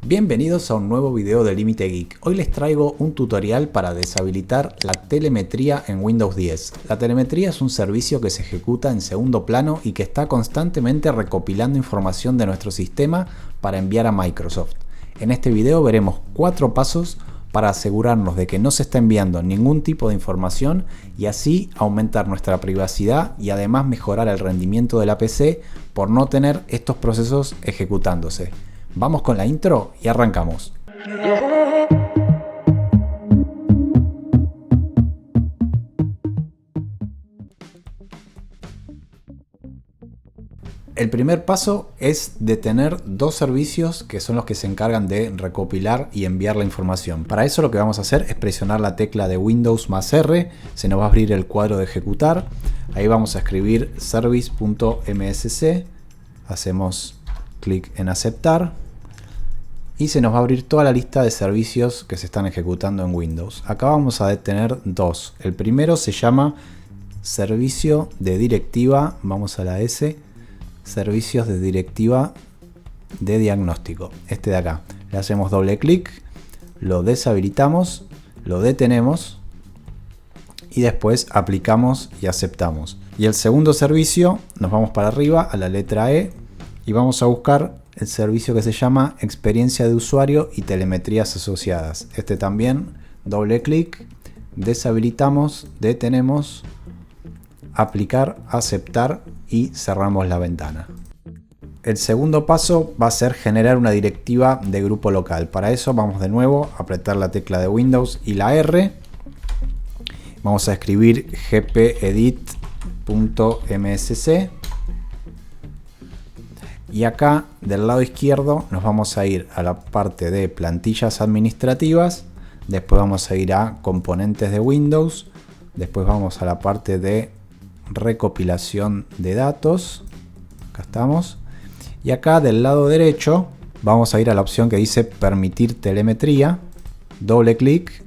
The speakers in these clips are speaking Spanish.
Bienvenidos a un nuevo video de Límite Geek. Hoy les traigo un tutorial para deshabilitar la telemetría en Windows 10. La telemetría es un servicio que se ejecuta en segundo plano y que está constantemente recopilando información de nuestro sistema para enviar a Microsoft. En este video veremos 4 pasos para asegurarnos de que no se está enviando ningún tipo de información y así aumentar nuestra privacidad y además mejorar el rendimiento de la PC por no tener estos procesos ejecutándose. Vamos con la intro y arrancamos. El primer paso es de tener 2 servicios que son los que se encargan de recopilar y enviar la información. Para eso lo que vamos a hacer es presionar la tecla de Windows más R, se nos va a abrir el cuadro de ejecutar, ahí vamos a escribir service.msc, hacemos clic en aceptar y se nos va a abrir toda la lista de servicios que se están ejecutando en Windows. Acá vamos a tener 2. El primero se llama servicio de directiva, vamos a la S, servicios de directiva de diagnóstico. Este de acá. Le hacemos doble clic, lo deshabilitamos, lo detenemos y después aplicamos y aceptamos. Y el segundo servicio, nos vamos para arriba a la letra E y vamos a buscar el servicio que se llama experiencia de usuario y telemetrías asociadas. Este también, doble clic, deshabilitamos, detenemos, aplicar, aceptar y cerramos la ventana. El segundo paso va a ser generar una directiva de grupo local. Para eso vamos de nuevo a apretar la tecla de Windows y la R. Vamos a escribir gpedit.msc. Y acá del lado izquierdo nos vamos a ir a la parte de plantillas administrativas, después vamos a ir a componentes de Windows, después vamos a la parte de recopilación de datos, acá estamos, y acá del lado derecho vamos a ir a la opción que dice permitir telemetría, doble clic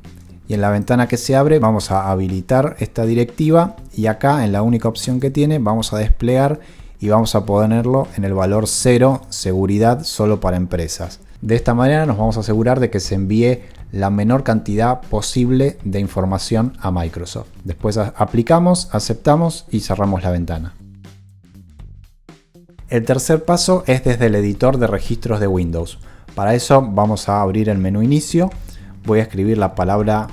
y en la ventana que se abre vamos a habilitar esta directiva y acá en la única opción que tiene vamos a desplegar y vamos a ponerlo en el valor 0, seguridad solo para empresas. De esta manera nos vamos a asegurar de que se envíe la menor cantidad posible de información a Microsoft. Después aplicamos, aceptamos y cerramos la ventana. El tercer paso es desde el editor de registros de Windows. Para eso vamos a abrir el menú inicio. Voy a escribir la palabra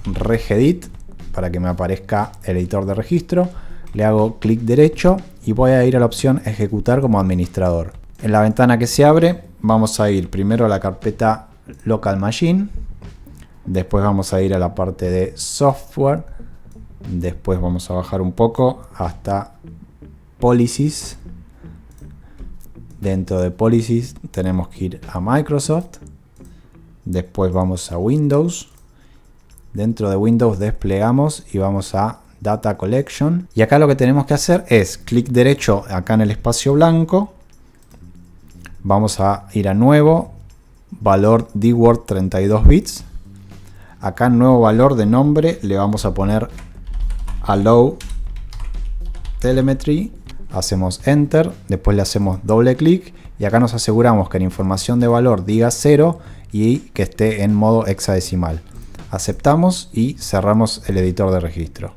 regedit para que me aparezca el editor de registro. Le hago clic derecho y voy a ir a la opción ejecutar como administrador. En la ventana que se abre vamos a ir primero a la carpeta local machine, después vamos a ir a la parte de software, después vamos a bajar un poco hasta policies. Dentro de policies tenemos que ir a Microsoft, después vamos a Windows, dentro de Windows desplegamos y vamos a Data Collection y acá lo que tenemos que hacer es clic derecho acá en el espacio blanco, vamos a ir a nuevo valor dword 32 bits, acá en nuevo valor de nombre le vamos a poner allow telemetry, hacemos enter, después le hacemos doble clic y acá nos aseguramos que la información de valor diga 0 y que esté en modo hexadecimal. Aceptamos y cerramos el editor de registro.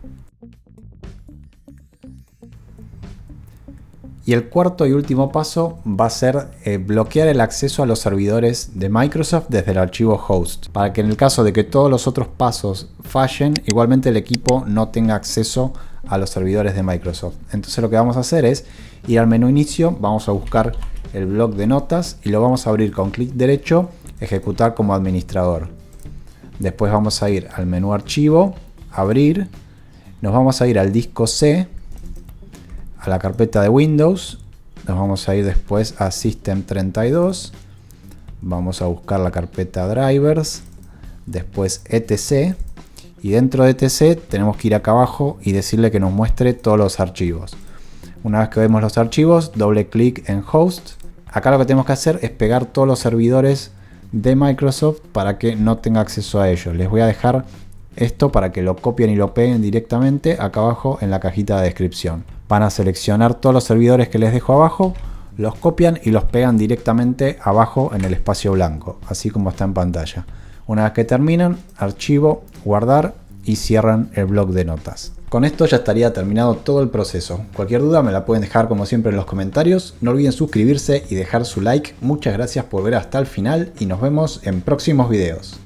Y el cuarto y último paso va a ser bloquear el acceso a los servidores de Microsoft desde el archivo host, para que en el caso de que todos los otros pasos fallen, igualmente el equipo no tenga acceso a los servidores de Microsoft. Entonces lo que vamos a hacer es ir al menú inicio, vamos a buscar el bloc de notas y lo vamos a abrir con clic derecho, ejecutar como administrador. Después vamos a ir al menú archivo, abrir, nos vamos a ir al disco C, a la carpeta de Windows, nos vamos a ir después a System 32, vamos a buscar la carpeta Drivers, después etc y dentro de etc tenemos que ir acá abajo y decirle que nos muestre todos los archivos. Una vez que vemos los archivos, doble clic en Host. Acá lo que tenemos que hacer es pegar todos los servidores de Microsoft para que no tenga acceso a ellos. Les voy a dejar esto para que lo copien y lo peguen directamente acá abajo en la cajita de descripción. Van a seleccionar todos los servidores que les dejo abajo, los copian y los pegan directamente abajo en el espacio blanco, así como está en pantalla. Una vez que terminan, archivo, guardar y cierran el bloc de notas. Con esto ya estaría terminado todo el proceso. Cualquier duda me la pueden dejar como siempre en los comentarios. No olviden suscribirse y dejar su like. Muchas gracias por ver hasta el final y nos vemos en próximos videos.